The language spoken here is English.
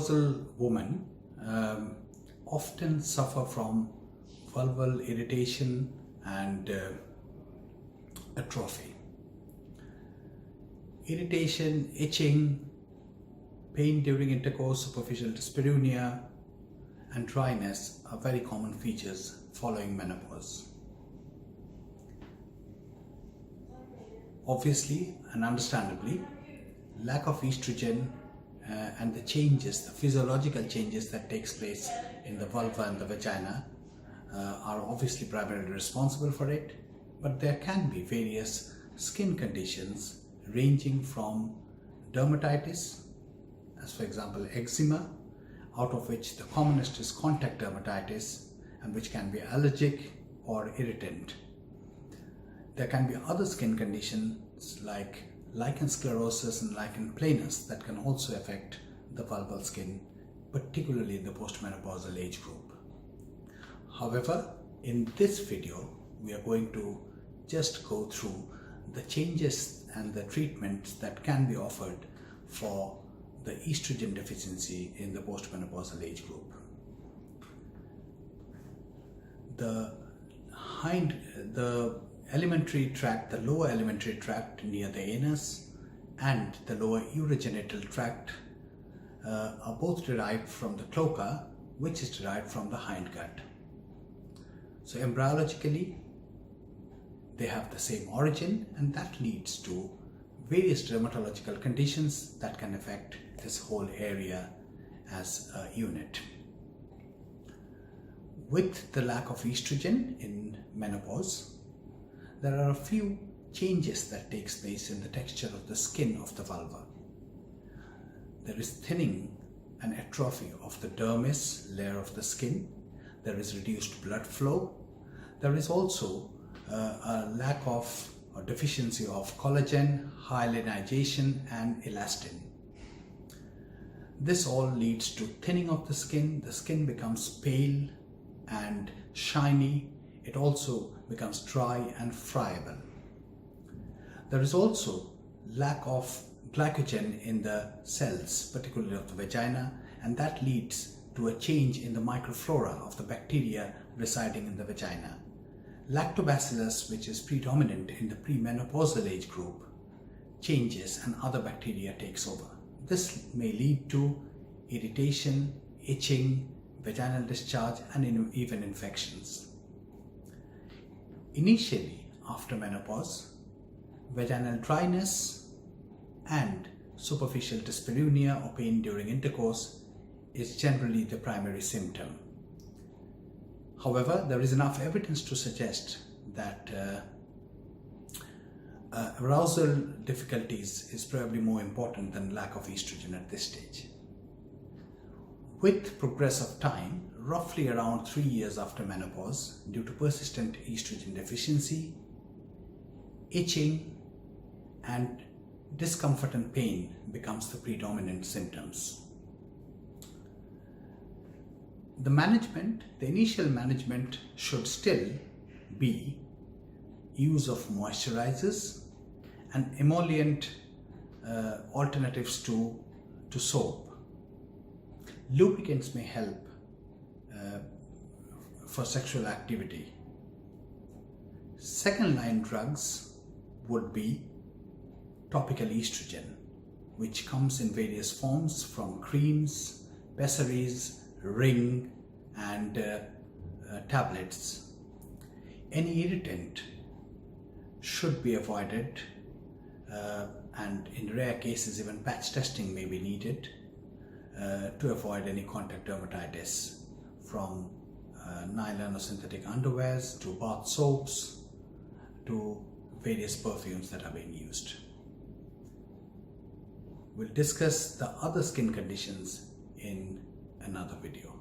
Postmenopausal women often suffer from vulval irritation and atrophy. Irritation, itching, pain during intercourse, superficial dyspareunia, and dryness are very common features following menopause. Obviously and understandably, lack of estrogen and the changes, the physiological changes that takes place in the vulva and the vagina are obviously primarily responsible for it, but there can be various skin conditions ranging from dermatitis, as for example eczema, out of which the commonest is contact dermatitis, and which can be allergic or irritant. There can be other skin conditions like lichen sclerosus and lichen planus that can also affect the vulval skin, particularly in the postmenopausal age group. However, in this video, we are going to just go through the changes and the treatments that can be offered for the estrogen deficiency in the postmenopausal age group. The alimentary tract, the lower alimentary tract near the anus and the lower urogenital tract are both derived from the cloaca, which is derived from the hindgut. So embryologically, they have the same origin, and that leads to various dermatological conditions that can affect this whole area as a unit. With the lack of estrogen in menopause, there are a few changes that takes place in the texture of the skin of the vulva. There is thinning and atrophy of the dermis layer of the skin. There is reduced blood flow. There is also a lack of or deficiency of collagen, hyalinization and elastin. This all leads to thinning of the skin. The skin becomes pale and shiny. It also becomes dry and friable. There is also lack of glycogen in the cells, particularly of the vagina, and that leads to a change in the microflora of the bacteria residing in the vagina. Lactobacillus, which is predominant in the premenopausal age group, changes and other bacteria takes over. This may lead to irritation, itching, vaginal discharge and even infections. Initially, after menopause, vaginal dryness and superficial dyspareunia or pain during intercourse is generally the primary symptom. However, there is enough evidence to suggest that arousal difficulties is probably more important than lack of estrogen at this stage. With progress of time, roughly around 3 years after menopause, due to persistent estrogen deficiency, itching and discomfort and pain becomes the predominant symptoms. The initial management should still be use of moisturizers and emollient alternatives to soap. Lubricants may help for sexual activity. Second line drugs would be topical estrogen, which comes in various forms from creams, pessaries, ring and tablets. Any irritant should be avoided and in rare cases even patch testing may be needed to avoid any contact dermatitis, from nylon or synthetic underwears to bath soaps to various perfumes that are being used. We'll discuss the other skin conditions in another video.